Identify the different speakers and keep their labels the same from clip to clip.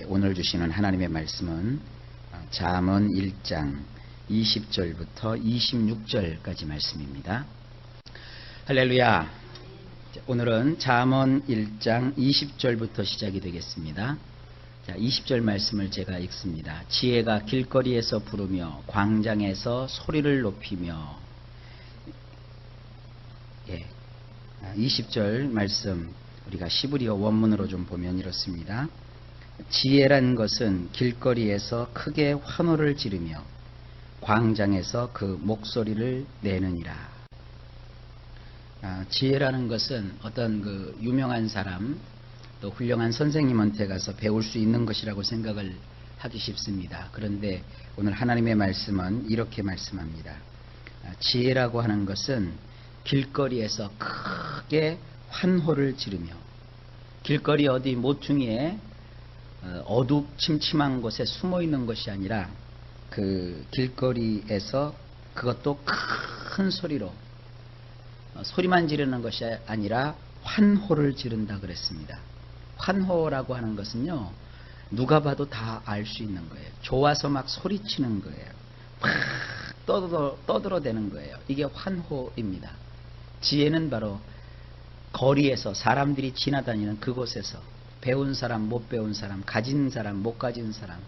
Speaker 1: 오늘 주시는 하나님의 말씀은 잠언 1장 20절부터 26절까지 말씀입니다. 할렐루야. 오늘은 잠언 1장 20절부터 시작이 되겠습니다. 자, 20절 말씀을 제가 읽습니다. 지혜가 길거리에서 부르며 광장에서 소리를 높이며. 20절 말씀 우리가 시브리어 원문으로 좀 보면 이렇습니다. 지혜란 것은 길거리에서 크게 환호를 지르며 광장에서 그 목소리를 내느니라. 지혜라는 것은 어떤 그 유명한 사람 또 훌륭한 선생님한테 가서 배울 수 있는 것이라고 생각을 하기 쉽습니다. 그런데 오늘 하나님의 말씀은 이렇게 말씀합니다. 지혜라고 하는 것은 길거리에서 크게 환호를 지르며, 길거리 어디 모퉁이에 어둡침침한 곳에 숨어 있는 것이 아니라 그 길거리에서 그것도 큰 소리로 소리만 지르는 것이 아니라 환호를 지른다 그랬습니다. 환호라고 하는 것은요, 누가 봐도 다 알 수 있는 거예요. 좋아서 막 소리치는 거예요. 막 떠들어대는 거예요. 이게 환호입니다. 지혜는 바로 거리에서 사람들이 지나다니는 그곳에서 배운 사람, 못 배운 사람, 가진 사람, 못 가진 사람,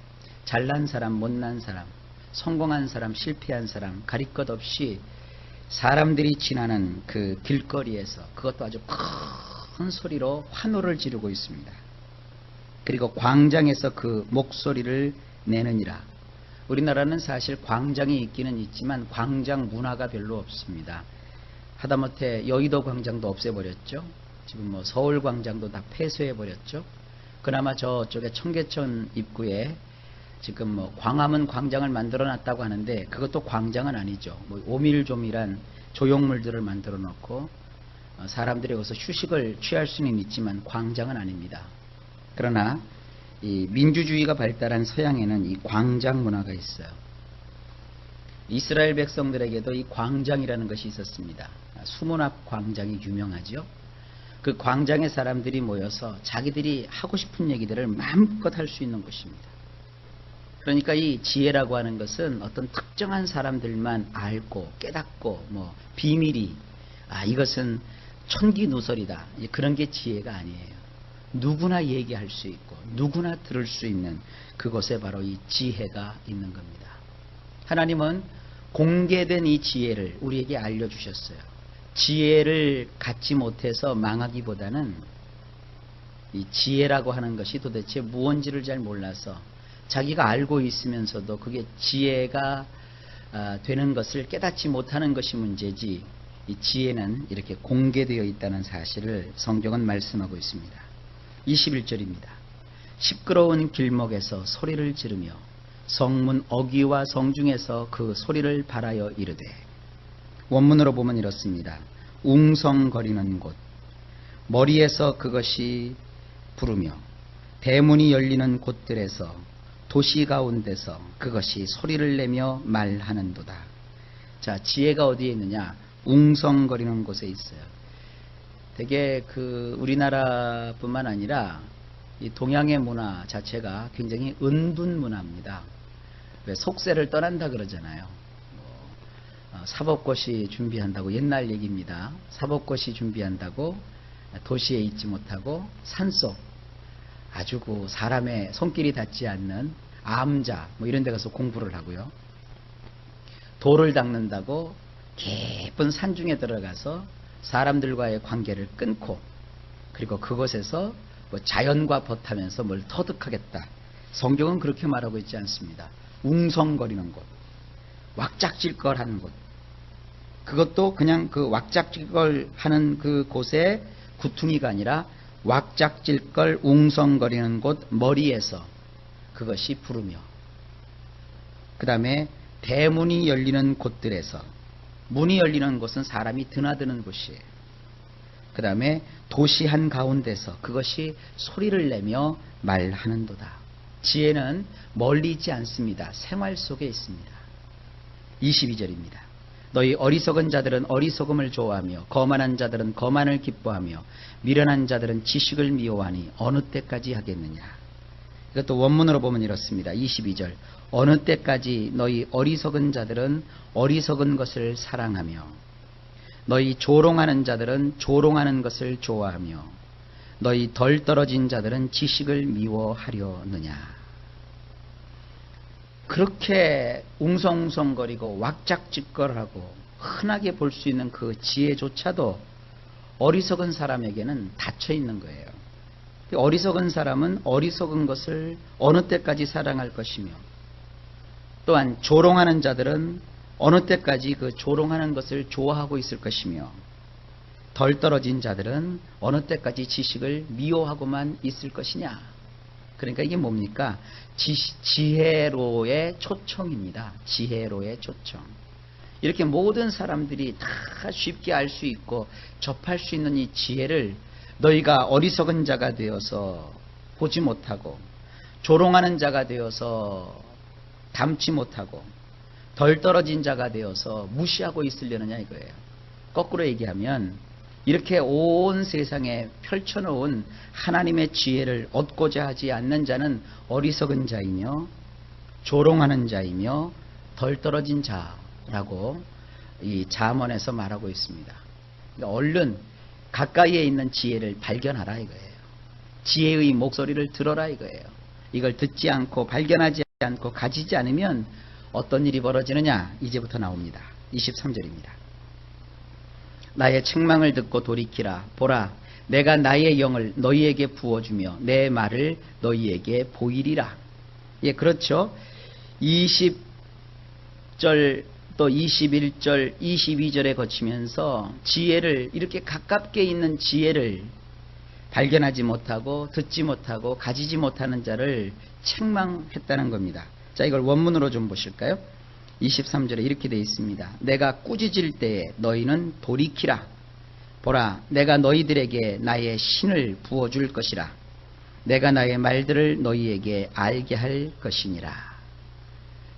Speaker 1: 잘난 사람, 못난 사람, 성공한 사람, 실패한 사람, 가릴 것 없이 사람들이 지나는 그 길거리에서 그것도 아주 큰 소리로 환호를 지르고 있습니다. 그리고 광장에서 그 목소리를 내느니라. 우리나라는 사실 광장이 있기는 있지만 광장 문화가 별로 없습니다. 하다못해 여의도 광장도 없애버렸죠. 지금 뭐 서울 광장도 다 폐쇄해버렸죠. 그나마 저쪽에 청계천 입구에 지금 뭐 광화문 광장을 만들어 놨다고 하는데 그것도 광장은 아니죠. 뭐 오밀조밀한 조형물들을 만들어 놓고 사람들이 거기서 휴식을 취할 수는 있지만 광장은 아닙니다. 그러나 이 민주주의가 발달한 서양에는 이 광장 문화가 있어요. 이스라엘 백성들에게도 이 광장이라는 것이 있었습니다. 수문 앞 광장이 유명하죠. 그 광장에 사람들이 모여서 자기들이 하고 싶은 얘기들을 마음껏 할 수 있는 곳입니다. 그러니까 이 지혜라고 하는 것은 어떤 특정한 사람들만 알고 깨닫고 뭐 비밀이 이것은 천기누설이다, 그런 게 지혜가 아니에요. 누구나 얘기할 수 있고 누구나 들을 수 있는 그곳에 바로 이 지혜가 있는 겁니다. 하나님은 공개된 이 지혜를 우리에게 알려주셨어요. 지혜를 갖지 못해서 망하기보다는 이 지혜라고 하는 것이 도대체 무언지를 잘 몰라서 자기가 알고 있으면서도 그게 지혜가 되는 것을 깨닫지 못하는 것이 문제지, 이 지혜는 이렇게 공개되어 있다는 사실을 성경은 말씀하고 있습니다. 21절입니다. 시끄러운 길목에서 소리를 지르며 성문 어귀와 성중에서 그 소리를 발하여 이르되. 원문으로 보면 이렇습니다. 웅성거리는 곳, 머리에서 그것이 부르며 대문이 열리는 곳들에서 도시 가운데서 그것이 소리를 내며 말하는도다. 자, 지혜가 어디에 있느냐? 웅성거리는 곳에 있어요. 되게 우리나라뿐만 아니라 이 동양의 문화 자체가 굉장히 은둔 문화입니다. 왜 속세를 떠난다 그러잖아요. 사법고시 준비한다고, 옛날 얘기입니다. 사법고시 준비한다고 도시에 있지 못하고 산속 아주 사람의 손길이 닿지 않는 암자 뭐 이런 데 가서 공부를 하고요. 돌을 닦는다고 깊은 산중에 들어가서 사람들과의 관계를 끊고, 그리고 그곳에서 뭐 자연과 벗하면서 뭘 터득하겠다. 성경은 그렇게 말하고 있지 않습니다. 웅성거리는 곳, 왁작질걸하는 곳, 그것도 그냥 그 왁작질걸 하는 그 곳에 구퉁이가 아니라 왁작질걸 웅성거리는 곳 머리에서 그것이 부르며, 그 다음에 대문이 열리는 곳들에서, 문이 열리는 곳은 사람이 드나드는 곳이에요. 그 다음에 도시 한가운데서 그것이 소리를 내며 말하는도다. 지혜는 멀리 있지 않습니다. 생활 속에 있습니다. 22절입니다. 너희 어리석은 자들은 어리석음을 좋아하며 거만한 자들은 거만을 기뻐하며 미련한 자들은 지식을 미워하니 어느 때까지 하겠느냐. 이것도 원문으로 보면 이렇습니다. 22절. 어느 때까지 너희 어리석은 자들은 어리석은 것을 사랑하며 너희 조롱하는 자들은 조롱하는 것을 좋아하며 너희 덜 떨어진 자들은 지식을 미워하려느냐. 그렇게 웅성웅성거리고 왁작지껄하고 흔하게 볼 수 있는 그 지혜조차도 어리석은 사람에게는 닫혀 있는 거예요. 어리석은 사람은 어리석은 것을 어느 때까지 사랑할 것이며 또한 조롱하는 자들은 어느 때까지 그 조롱하는 것을 좋아하고 있을 것이며 덜 떨어진 자들은 어느 때까지 지식을 미워하고만 있을 것이냐. 그러니까 이게 뭡니까? 지혜로의 초청입니다. 지혜로의 초청. 이렇게 모든 사람들이 다 쉽게 알 수 있고 접할 수 있는 이 지혜를 너희가 어리석은 자가 되어서 보지 못하고 조롱하는 자가 되어서 담지 못하고 덜 떨어진 자가 되어서 무시하고 있으려느냐 이거예요. 거꾸로 얘기하면 이렇게 온 세상에 펼쳐놓은 하나님의 지혜를 얻고자 하지 않는 자는 어리석은 자이며 조롱하는 자이며 덜 떨어진 자라고 이 잠언에서 말하고 있습니다. 그러니까 얼른 가까이에 있는 지혜를 발견하라 이거예요. 지혜의 목소리를 들어라 이거예요. 이걸 듣지 않고 발견하지 않고 가지지 않으면 어떤 일이 벌어지느냐 이제부터 나옵니다. 23절입니다. 나의 책망을 듣고 돌이키라. 보라, 내가 나의 영을 너희에게 부어주며 내 말을 너희에게 보이리라. 예, 그렇죠. 20절 또 21절, 22절에 거치면서 지혜를 이렇게 가깝게 있는 지혜를 발견하지 못하고 듣지 못하고 가지지 못하는 자를 책망했다는 겁니다. 자, 이걸 원문으로 좀 보실까요? 23절에 이렇게 되어 있습니다. 내가 꾸짖을 때에 너희는 돌이키라. 보라, 내가 너희들에게 나의 신을 부어줄 것이라. 내가 나의 말들을 너희에게 알게 할 것이니라.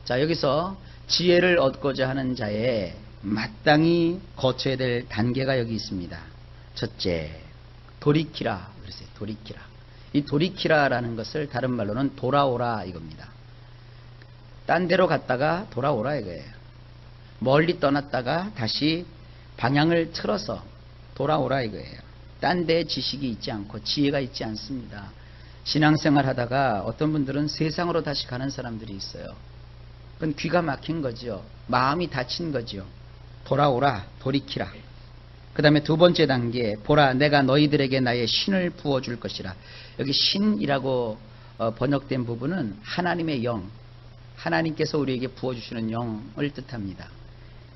Speaker 1: 자, 여기서 지혜를 얻고자 하는 자의 마땅히 거쳐야 될 단계가 여기 있습니다. 첫째, 돌이키라. 그랬어요. 돌이키라. 이 돌이키라라는 것을 다른 말로는 돌아오라 이겁니다. 딴 데로 갔다가 돌아오라 이거예요. 멀리 떠났다가 다시 방향을 틀어서 돌아오라 이거예요. 딴 데에 지식이 있지 않고 지혜가 있지 않습니다. 신앙생활 하다가 어떤 분들은 세상으로 다시 가는 사람들이 있어요. 그건 귀가 막힌 거죠. 마음이 다친 거죠. 돌아오라, 돌이키라. 그 다음에 두 번째 단계, 보라, 내가 너희들에게 나의 신을 부어줄 것이라. 여기 신이라고 번역된 부분은 하나님의 영, 하나님께서 우리에게 부어주시는 영을 뜻합니다.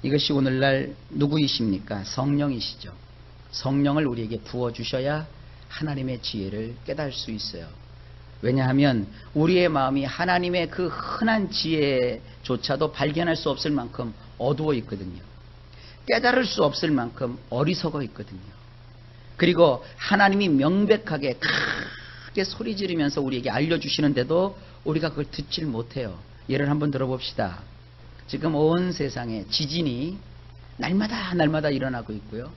Speaker 1: 이것이 오늘날 누구이십니까? 성령이시죠. 성령을 우리에게 부어주셔야 하나님의 지혜를 깨달을 수 있어요. 왜냐하면 우리의 마음이 하나님의 그 흔한 지혜조차도 발견할 수 없을 만큼 어두워 있거든요. 깨달을 수 없을 만큼 어리석어 있거든요. 그리고 하나님이 명백하게 크게 소리 지르면서 우리에게 알려주시는데도 우리가 그걸 듣질 못해요. 예를 한번 들어봅시다. 지금 온 세상에 지진이 날마다 일어나고 있고요.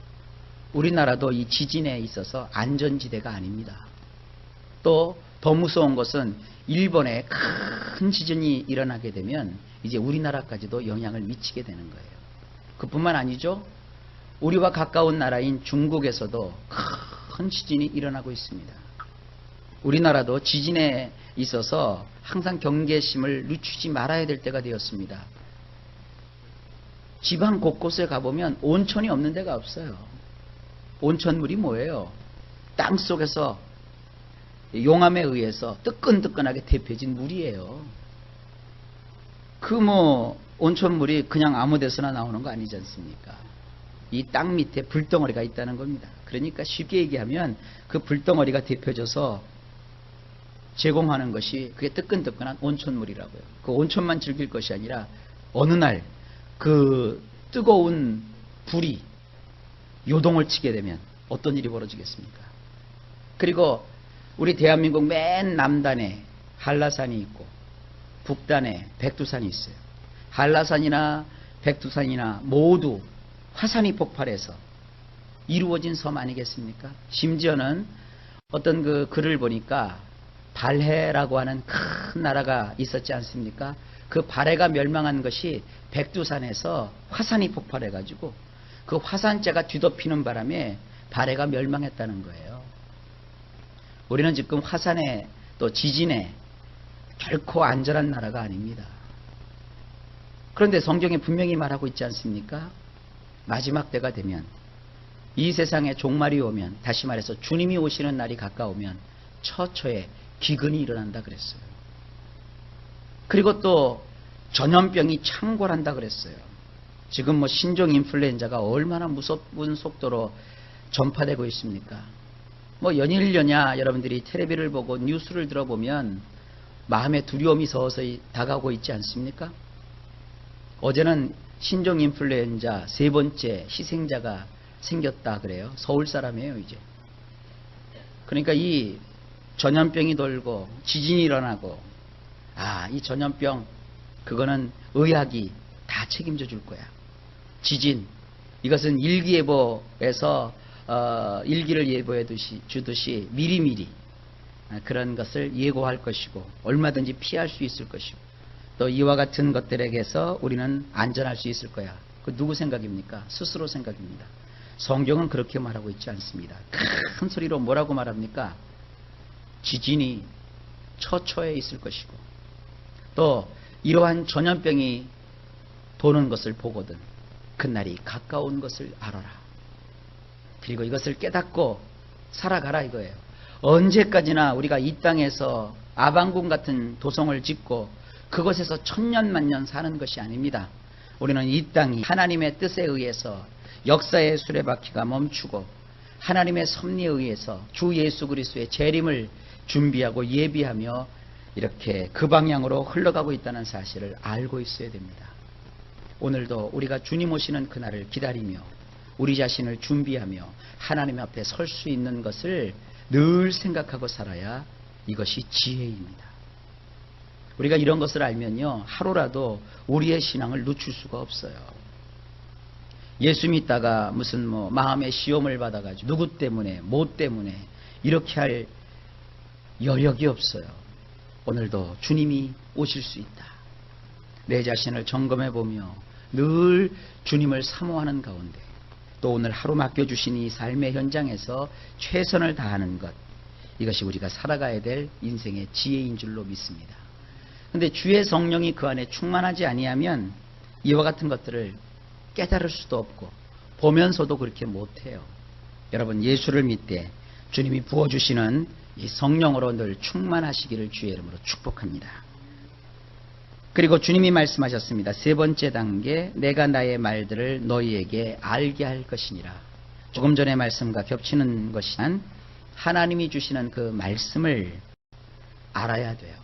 Speaker 1: 우리나라도 이 지진에 있어서 안전지대가 아닙니다. 또 더 무서운 것은 일본에 큰 지진이 일어나게 되면 이제 우리나라까지도 영향을 미치게 되는 거예요. 그뿐만 아니죠. 우리와 가까운 나라인 중국에서도 큰 지진이 일어나고 있습니다. 우리나라도 지진에 있어서 항상 경계심을 늦추지 말아야 될 때가 되었습니다. 지방 곳곳에 가보면 온천이 없는 데가 없어요. 온천물이 뭐예요? 땅 속에서 용암에 의해서 뜨끈뜨끈하게 데펴진 물이에요. 그 온천물이 그냥 아무 데서나 나오는 거 아니지 않습니까? 이 땅 밑에 불덩어리가 있다는 겁니다. 그러니까 쉽게 얘기하면 그 불덩어리가 데펴져서 제공하는 것이 그게 뜨끈뜨끈한 온천물이라고요. 그 온천만 즐길 것이 아니라 어느 날 그 뜨거운 불이 요동을 치게 되면 어떤 일이 벌어지겠습니까? 그리고 우리 대한민국 맨 남단에 한라산이 있고 북단에 백두산이 있어요. 한라산이나 백두산이나 모두 화산이 폭발해서 이루어진 섬 아니겠습니까? 심지어는 어떤 그 글을 보니까 발해라고 하는 큰 나라가 있었지 않습니까? 그 발해가 멸망한 것이 백두산에서 화산이 폭발해가지고 그 화산재가 뒤덮이는 바람에 발해가 멸망했다는 거예요. 우리는 지금 화산에 또 지진에 결코 안전한 나라가 아닙니다. 그런데 성경에 분명히 말하고 있지 않습니까? 마지막 때가 되면, 이 세상에 종말이 오면, 다시 말해서 주님이 오시는 날이 가까우면 처처에 기근이 일어난다 그랬어요. 그리고 또 전염병이 창궐한다 그랬어요. 지금 뭐 신종 인플루엔자가 얼마나 무서운 속도로 전파되고 있습니까? 뭐 연일연야 여러분들이 텔레비를 보고 뉴스를 들어보면 마음에 두려움이 서서히 다가오고 있지 않습니까? 어제는 신종 인플루엔자 3번째 희생자가 생겼다 그래요. 서울 사람이에요, 이제. 그러니까 이 전염병이 돌고 지진이 일어나고, 이 전염병, 그거는 의학이 다 책임져 줄 거야. 지진, 이것은 일기예보에서 일기를 예보해 주듯이 미리미리 그런 것을 예고할 것이고 얼마든지 피할 수 있을 것이고, 또 이와 같은 것들에게서 우리는 안전할 수 있을 거야. 그 누구 생각입니까? 스스로 생각입니다. 성경은 그렇게 말하고 있지 않습니다. 큰 소리로 뭐라고 말합니까? 지진이 처처에 있을 것이고, 또 이러한 전염병이 도는 것을 보거든 그날이 가까운 것을 알아라. 그리고 이것을 깨닫고 살아가라 이거예요. 언제까지나 우리가 이 땅에서 아방궁 같은 도성을 짓고 그것에서 천년만년 사는 것이 아닙니다. 우리는 이 땅이 하나님의 뜻에 의해서 역사의 수레바퀴가 멈추고 하나님의 섭리에 의해서 주 예수 그리스도의 재림을 준비하고 예비하며 이렇게 그 방향으로 흘러가고 있다는 사실을 알고 있어야 됩니다. 오늘도 우리가 주님 오시는 그날을 기다리며 우리 자신을 준비하며 하나님 앞에 설 수 있는 것을 늘 생각하고 살아야 이것이 지혜입니다. 우리가 이런 것을 알면요, 하루라도 우리의 신앙을 늦출 수가 없어요. 예수 믿다가 무슨 마음의 시험을 받아가지고 누구 때문에 뭐 때문에 이렇게 할 여력이 없어요. 오늘도 주님이 오실 수 있다. 내 자신을 점검해 보며 늘 주님을 사모하는 가운데, 또 오늘 하루 맡겨주신 이 삶의 현장에서 최선을 다하는 것, 이것이 우리가 살아가야 될 인생의 지혜인 줄로 믿습니다. 그런데 주의 성령이 그 안에 충만하지 아니하면 이와 같은 것들을 깨달을 수도 없고 보면서도 그렇게 못해요. 여러분, 예수를 믿되 주님이 부어주시는 이 성령으로 늘 충만하시기를 주의 이름으로 축복합니다. 그리고 주님이 말씀하셨습니다. 3번째 단계, 내가 나의 말들을 너희에게 알게 할 것이니라. 조금 전의 말씀과 겹치는 것이란 하나님이 주시는 그 말씀을 알아야 돼요.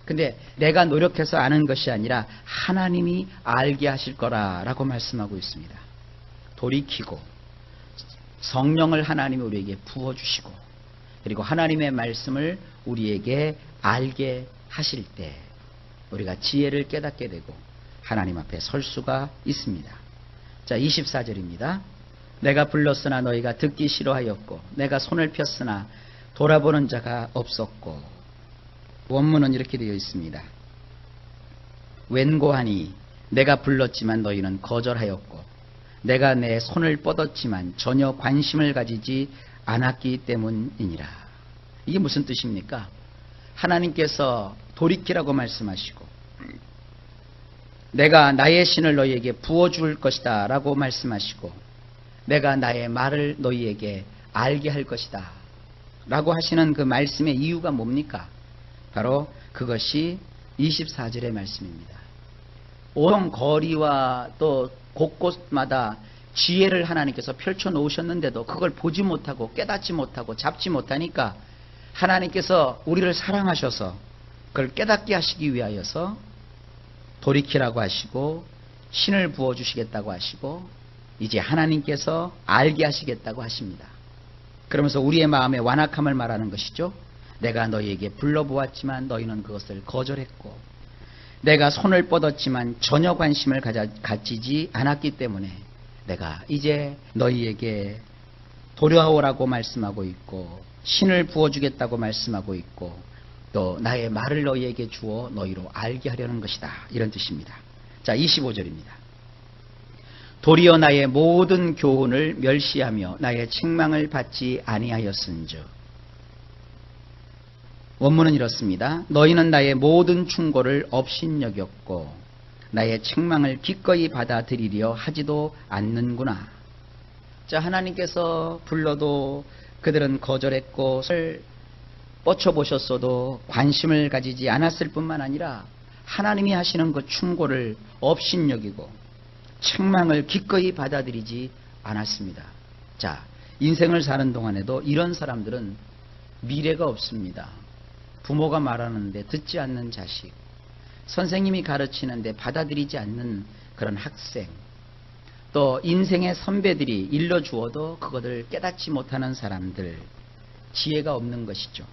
Speaker 1: 근데 내가 노력해서 아는 것이 아니라 하나님이 알게 하실 거라고 말씀하고 있습니다. 돌이키고 성령을 하나님이 우리에게 부어주시고, 그리고 하나님의 말씀을 우리에게 알게 하실 때 우리가 지혜를 깨닫게 되고 하나님 앞에 설 수가 있습니다. 자, 24절입니다. 내가 불렀으나 너희가 듣기 싫어하였고 내가 손을 폈으나 돌아보는 자가 없었고. 원문은 이렇게 되어 있습니다. 웬고하니 내가 불렀지만 너희는 거절하였고 내가 내 손을 뻗었지만 전혀 관심을 가지지 않았기 때문이니라. 이게 무슨 뜻입니까? 하나님께서 돌이키라고 말씀하시고 내가 나의 신을 너희에게 부어줄 것이다 라고 말씀하시고 내가 나의 말을 너희에게 알게 할 것이다 라고 하시는 그 말씀의 이유가 뭡니까? 바로 그것이 24절의 말씀입니다. 온 거리와 또 곳곳마다 지혜를 하나님께서 펼쳐 놓으셨는데도 그걸 보지 못하고 깨닫지 못하고 잡지 못하니까 하나님께서 우리를 사랑하셔서 그걸 깨닫게 하시기 위하여서 돌이키라고 하시고 신을 부어주시겠다고 하시고 이제 하나님께서 알게 하시겠다고 하십니다. 그러면서 우리의 마음의 완악함을 말하는 것이죠. 내가 너희에게 불러보았지만 너희는 그것을 거절했고 내가 손을 뻗었지만 전혀 관심을 가지지 않았기 때문에 내가 이제 너희에게 돌아오라고 말씀하고 있고 신을 부어주겠다고 말씀하고 있고 또 나의 말을 너희에게 주어 너희로 알게 하려는 것이다. 이런 뜻입니다. 자, 25절입니다. 도리어 나의 모든 교훈을 멸시하며 나의 책망을 받지 아니하였은즉. 원문은 이렇습니다. 너희는 나의 모든 충고를 업신여겼고 나의 책망을 기꺼이 받아들이려 하지도 않는구나. 자, 하나님께서 불러도 그들은 거절했고 뻗쳐보셨어도 관심을 가지지 않았을 뿐만 아니라 하나님이 하시는 그 충고를 업신여기고 책망을 기꺼이 받아들이지 않았습니다. 자, 인생을 사는 동안에도 이런 사람들은 미래가 없습니다. 부모가 말하는데 듣지 않는 자식, 선생님이 가르치는데 받아들이지 않는 그런 학생, 또 인생의 선배들이 일러주어도 그것을 깨닫지 못하는 사람들, 지혜가 없는 것이죠.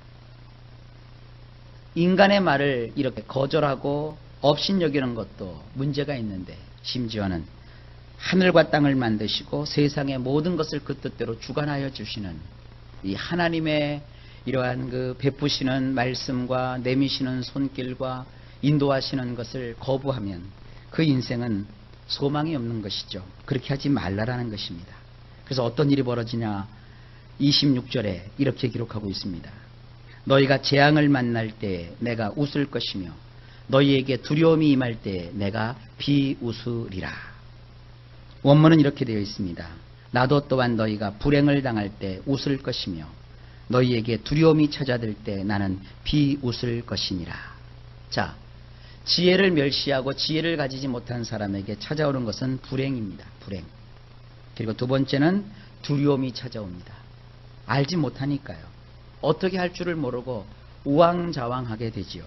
Speaker 1: 인간의 말을 이렇게 거절하고 업신여기는 것도 문제가 있는데, 심지어는 하늘과 땅을 만드시고 세상의 모든 것을 그 뜻대로 주관하여 주시는 이 하나님의 이러한 그 베푸시는 말씀과 내미시는 손길과 인도하시는 것을 거부하면 그 인생은 소망이 없는 것이죠. 그렇게 하지 말라라는 것입니다. 그래서 어떤 일이 벌어지냐, 26절에 이렇게 기록하고 있습니다. 너희가 재앙을 만날 때 내가 웃을 것이며 너희에게 두려움이 임할 때 내가 비웃으리라. 원문은 이렇게 되어 있습니다. 나도 또한 너희가 불행을 당할 때 웃을 것이며 너희에게 두려움이 찾아들 때 나는 비웃을 것이니라. 자, 지혜를 멸시하고 지혜를 가지지 못한 사람에게 찾아오는 것은 불행입니다. 불행. 그리고 두 번째는 두려움이 찾아옵니다. 알지 못하니까요. 어떻게 할 줄을 모르고 우왕좌왕하게 되지요.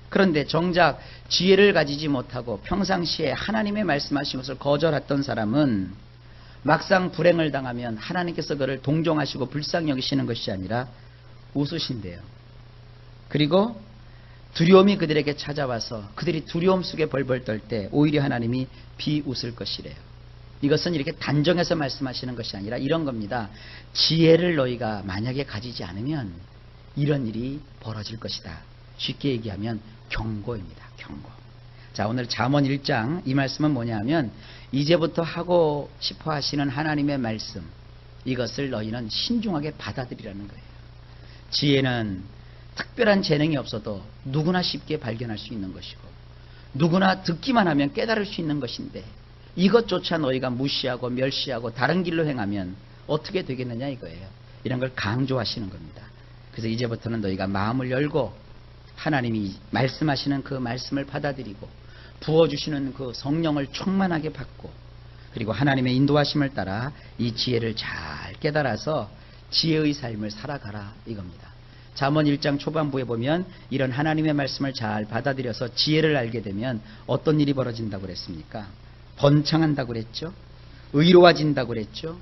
Speaker 1: 그런데 정작 지혜를 가지지 못하고 평상시에 하나님의 말씀하신 것을 거절했던 사람은 막상 불행을 당하면 하나님께서 그를 동정하시고 불쌍히 여기시는 것이 아니라 웃으신대요. 그리고 두려움이 그들에게 찾아와서 그들이 두려움 속에 벌벌 떨 때 오히려 하나님이 비웃을 것이래요. 이것은 이렇게 단정해서 말씀하시는 것이 아니라 이런 겁니다. 지혜를 너희가 만약에 가지지 않으면 이런 일이 벌어질 것이다. 쉽게 얘기하면 경고입니다. 경고. 자, 오늘 잠언 1장 이 말씀은 뭐냐 하면 이제부터 하고 싶어 하시는 하나님의 말씀, 이것을 너희는 신중하게 받아들이라는 거예요. 지혜는 특별한 재능이 없어도 누구나 쉽게 발견할 수 있는 것이고 누구나 듣기만 하면 깨달을 수 있는 것인데 이것조차 너희가 무시하고 멸시하고 다른 길로 행하면 어떻게 되겠느냐 이거예요. 이런 걸 강조하시는 겁니다. 그래서 이제부터는 너희가 마음을 열고 하나님이 말씀하시는 그 말씀을 받아들이고 부어주시는 그 성령을 충만하게 받고 그리고 하나님의 인도하심을 따라 이 지혜를 잘 깨달아서 지혜의 삶을 살아가라 이겁니다. 잠언 1장 초반부에 보면 이런 하나님의 말씀을 잘 받아들여서 지혜를 알게 되면 어떤 일이 벌어진다고 그랬습니까? 번창한다고 그랬죠. 의로워진다고 그랬죠.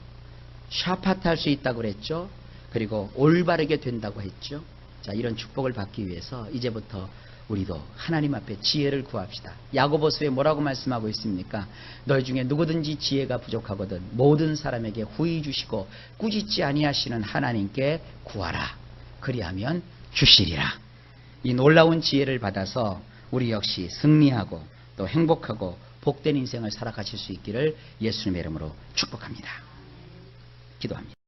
Speaker 1: 샤파트할 수 있다고 그랬죠. 그리고 올바르게 된다고 했죠. 자, 이런 축복을 받기 위해서 이제부터 우리도 하나님 앞에 지혜를 구합시다. 야고보서에 뭐라고 말씀하고 있습니까? 너희 중에 누구든지 지혜가 부족하거든 모든 사람에게 후히 주시고 꾸짖지 아니하시는 하나님께 구하라. 그리하면 주시리라. 이 놀라운 지혜를 받아서 우리 역시 승리하고 또 행복하고 복된 인생을 살아가실 수 있기를 예수님의 이름으로 축복합니다. 기도합니다.